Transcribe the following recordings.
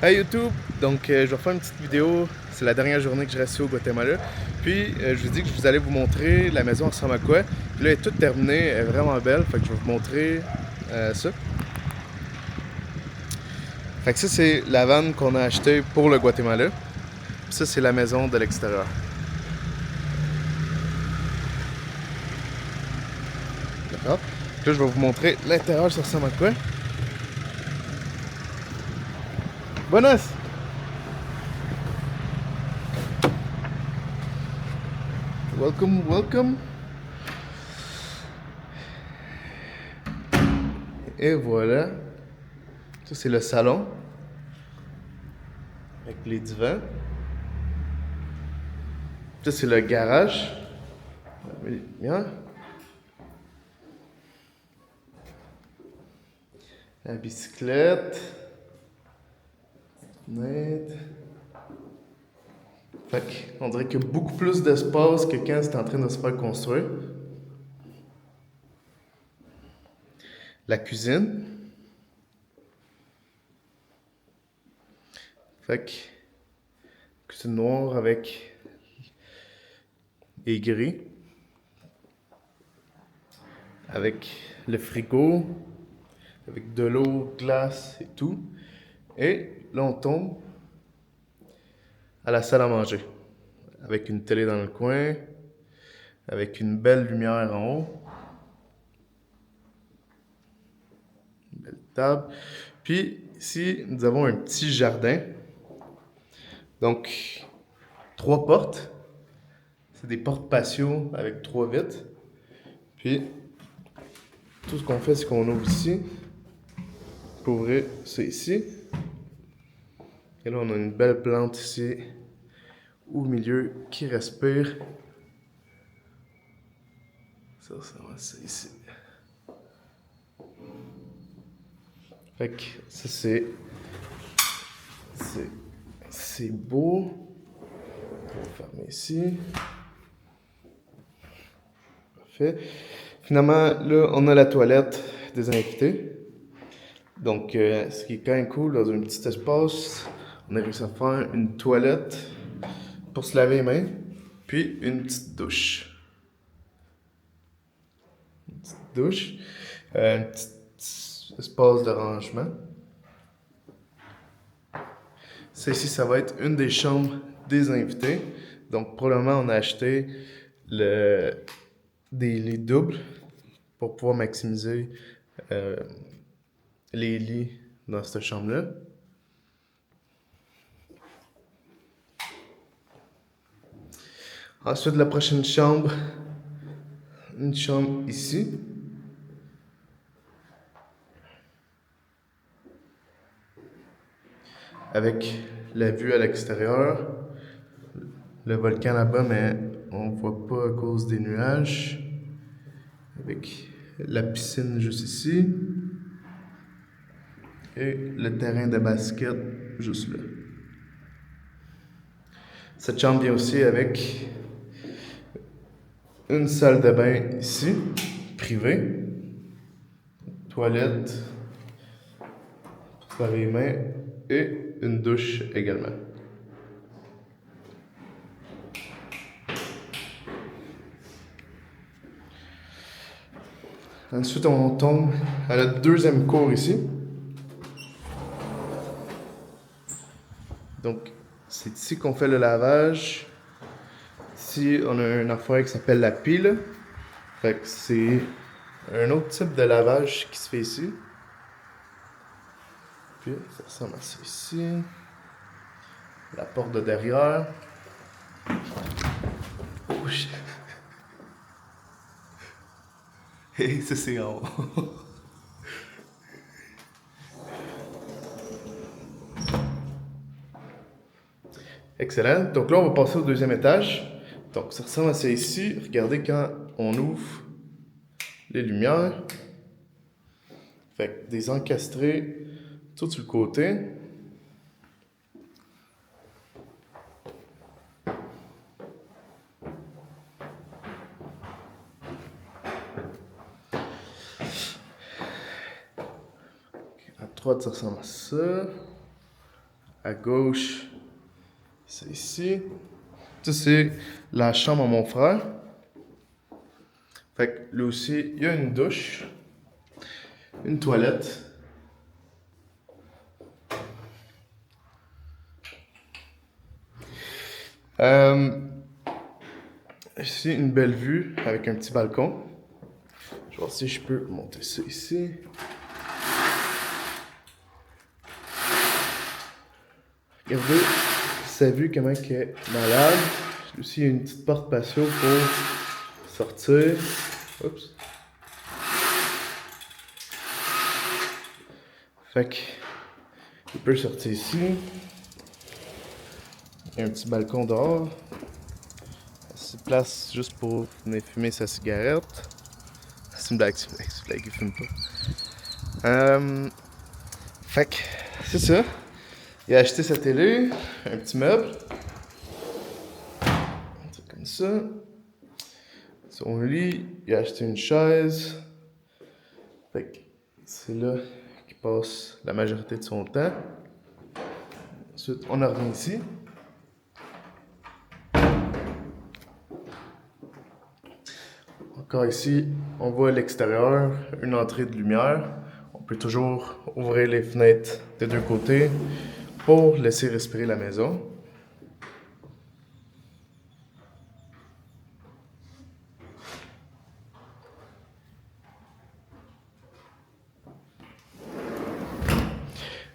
Hey YouTube! Donc, je vais faire une petite vidéo. C'est la dernière journée que je reste ici au Guatemala. Puis, je vous dis que je vous allais vous montrer la maison ressemble à quoi. Puis là, elle est toute terminée, elle est vraiment belle. Fait que je vais vous montrer ça. Fait que ça, c'est la vanne qu'on a achetée pour le Guatemala. Puis ça, c'est la maison de l'extérieur. D'accord? Puis là, je vais vous montrer l'intérieur, ça ressemble à quoi. Buenas! Welcome, welcome! Et voilà. Ça, c'est le salon. Avec les divans. Ça, c'est le garage. Bien. La bicyclette. Net. Fait qu'on dirait qu'il y a beaucoup plus d'espace que quand c'est en train de se faire construire. La cuisine. Fait que cuisine noire avec et gris. Avec le frigo. Avec de l'eau, glace et tout. Et là, on tombe à la salle à manger. Avec une télé dans le coin. Avec une belle lumière en haut. Une belle table. Puis ici, nous avons un petit jardin. Donc, 3 portes. C'est des portes patio avec 3 vitres. Puis, tout ce qu'on fait, c'est qu'on ouvre ici. Pour ouvrir, c'est ici. Et là, on a une belle plante ici, au milieu, qui respire. C'est ici. Fait que ça, c'est beau. On va fermer ici. Parfait. Finalement, là, on a la toilette des invités. Donc, ce qui est quand même cool, dans un petit espace, on a réussi à faire une toilette pour se laver les mains, puis une petite douche. Une petite douche, un petit espace de rangement. Ça ici, ça va être une des chambres des invités. Donc, probablement, on a acheté des lits doubles pour pouvoir maximiser euh, les lits dans cette chambre-là. Ensuite, la prochaine chambre, une chambre ici. Avec la vue à l'extérieur. Le volcan là-bas, mais on ne voit pas à cause des nuages. Avec la piscine juste ici. Et le terrain de basket juste là. Cette chambre vient aussi avec une salle de bain ici, privée. Toilette, pour laver les mains. Et une douche également. Ensuite, on tombe à la deuxième cour ici. Donc, c'est ici qu'on fait le lavage. Ici, on a une affaire qui s'appelle la pile. Fait que c'est un autre type de lavage qui se fait ici. Puis, ça ressemble à ça ici. La porte de derrière. Oh shit. Et ça, c'est en haut. Excellent. Donc là, on va passer au deuxième étage. Donc, ça ressemble à ça ici. Regardez quand on ouvre les lumières. Fait que des encastrés tout sur le côté. À droite, ça ressemble à ça. À gauche, c'est ici. Ça, c'est la chambre à mon frère. Fait que là aussi, il y a une douche, une toilette. Ici, une belle vue avec un petit balcon. Je vais voir si je peux monter ça ici. Regardez sa vue, comment elle est malade. Aussi, il y a une petite porte patio pour sortir. Oups. Fait que, il peut sortir ici. Il y a un petit balcon dehors. C'est place juste pour venir fumer sa cigarette. C'est une blague, il fume pas. Fait que, c'est ça. Il a acheté sa télé, un petit meuble. Un truc comme ça. Son lit, il a acheté une chaise. Fait que c'est là qu'il passe la majorité de son temps. Ensuite, on revient ici. Encore ici, on voit l'extérieur, une entrée de lumière. On peut toujours ouvrir les fenêtres des deux côtés pour laisser respirer la maison.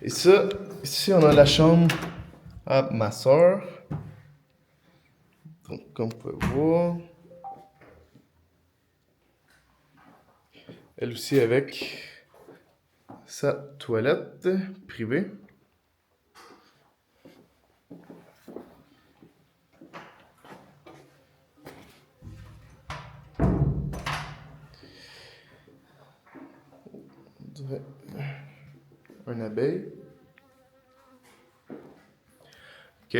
Et ça, ici on a la chambre à ma soeur. Donc comme vous pouvez voir, elle aussi avec sa toilette privée. On dirait un abeille. Ok.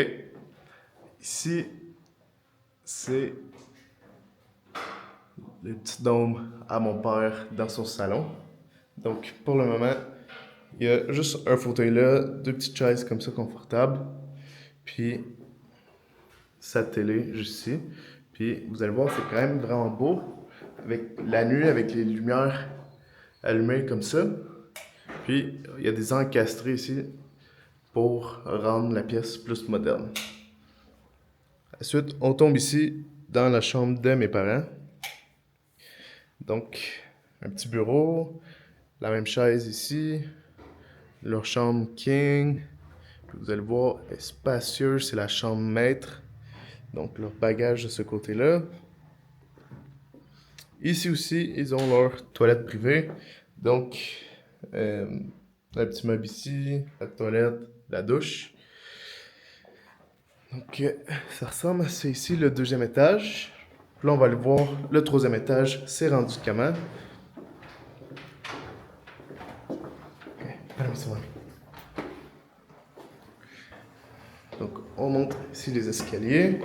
Ici, c'est le petit dôme à mon père dans son salon. Donc, pour le moment, il y a juste un fauteuil là, deux petites chaises comme ça confortables, puis sa télé juste ici. Puis vous allez voir, c'est quand même vraiment beau, avec la nuit, avec les lumières allumées comme ça. Puis il y a des encastrés ici pour rendre la pièce plus moderne. Ensuite, on tombe ici dans la chambre de mes parents. Donc, un petit bureau, la même chaise ici, leur chambre king. Puis vous allez voir, elle est spacieuse, c'est la chambre maître. Donc, leur bagage de ce côté-là. Ici aussi, ils ont leur toilette privée. Donc, un petit meuble ici, la toilette, la douche. Donc, ça ressemble à ça ici, le deuxième étage. Puis là, on va aller voir le troisième étage, c'est rendu comment. Donc, on monte ici les escaliers.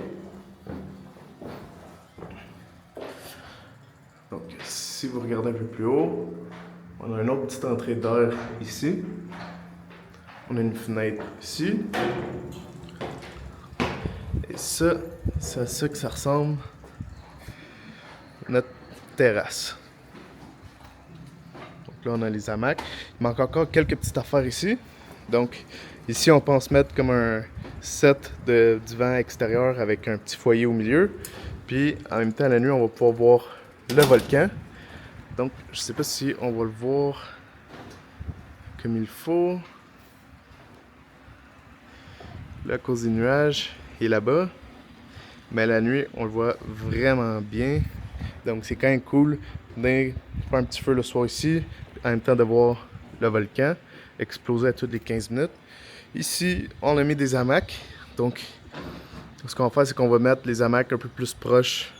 Donc, si vous regardez un peu plus haut, on a une autre petite entrée d'air ici. On a une fenêtre ici. Et ça, c'est à ça que ça ressemble notre terrasse. Donc là, on a les hamacs. Il manque encore quelques petites affaires ici. Donc, ici, on pense mettre comme un set de divan extérieur avec un petit foyer au milieu. Puis, en même temps, la nuit, on va pouvoir voir le volcan. Donc, je sais pas si on va le voir comme il faut. Là, à cause des nuages, il est là-bas. Mais la nuit, on le voit vraiment bien. Donc, c'est quand même cool de faire un petit feu le soir ici, en même temps de voir le volcan exploser à toutes les 15 minutes. Ici, on a mis des hamacs. Donc, ce qu'on va faire, c'est qu'on va mettre les hamacs un peu plus proches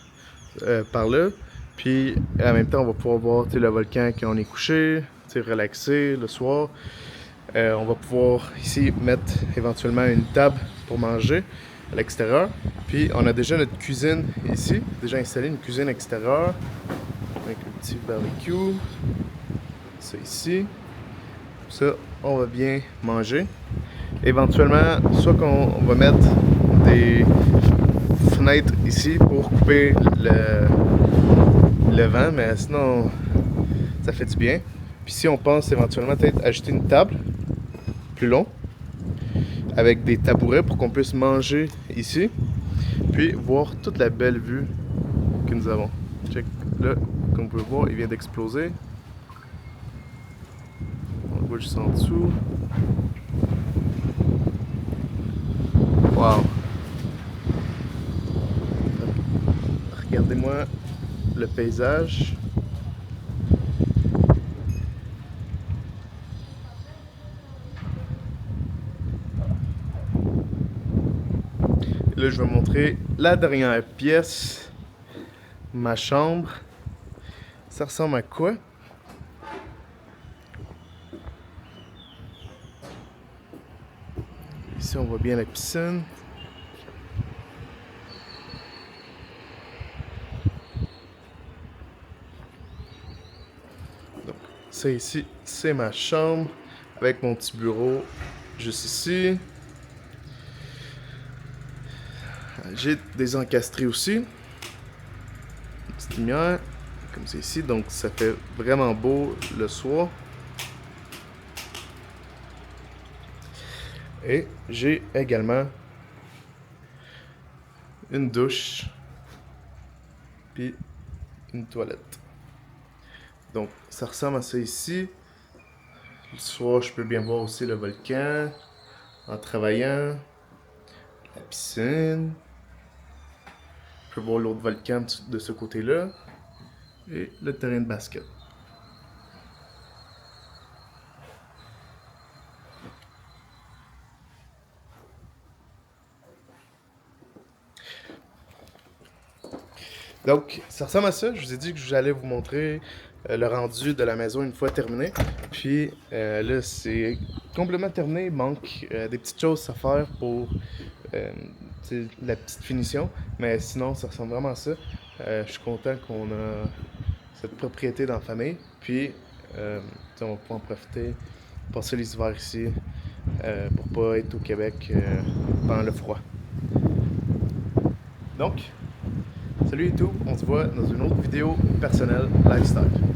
par là. Puis, en même temps, on va pouvoir voir le volcan quand on est couché, relaxer le soir. On va pouvoir ici mettre éventuellement une table pour manger à l'extérieur. Puis on a déjà notre cuisine ici, déjà installé une cuisine extérieure avec un petit barbecue. Ça ici. Ça, on va bien manger. éventuellement, soit qu'on va mettre des fenêtres ici pour couper le vent, mais sinon, ça fait du bien. Puis si on pense éventuellement peut-être acheter une table plus long, avec des tabourets pour qu'on puisse manger ici, puis voir toute la belle vue que nous avons. Check, là, comme vous pouvez voir, il vient d'exploser. On le voit juste en dessous. Wow! Regardez-moi le paysage. Et là, je vais montrer la dernière pièce, ma chambre. Ça ressemble à quoi? Ici, on voit bien la piscine. Donc, ça ici, c'est ma chambre avec mon petit bureau juste ici. J'ai des encastrés aussi. Une petite lumière, comme c'est ici. Donc, ça fait vraiment beau le soir. Et j'ai également une douche, puis une toilette. Donc, ça ressemble à ça ici. Le soir, je peux bien voir aussi le volcan en travaillant, la piscine. Je peux voir l'autre volcan de ce côté-là et le terrain de basket. Donc, ça ressemble à ça. Je vous ai dit que j'allais vous montrer le rendu de la maison une fois terminé. Puis là, c'est complètement terminé. Il manque des petites choses à faire pour la petite finition. Mais sinon, ça ressemble vraiment à ça. Je suis content qu'on a cette propriété dans la famille. Puis, on va pouvoir en profiter, passer les hivers ici pour pas être au Québec pendant le froid. Donc, salut YouTube, on se voit dans une autre vidéo personnelle lifestyle.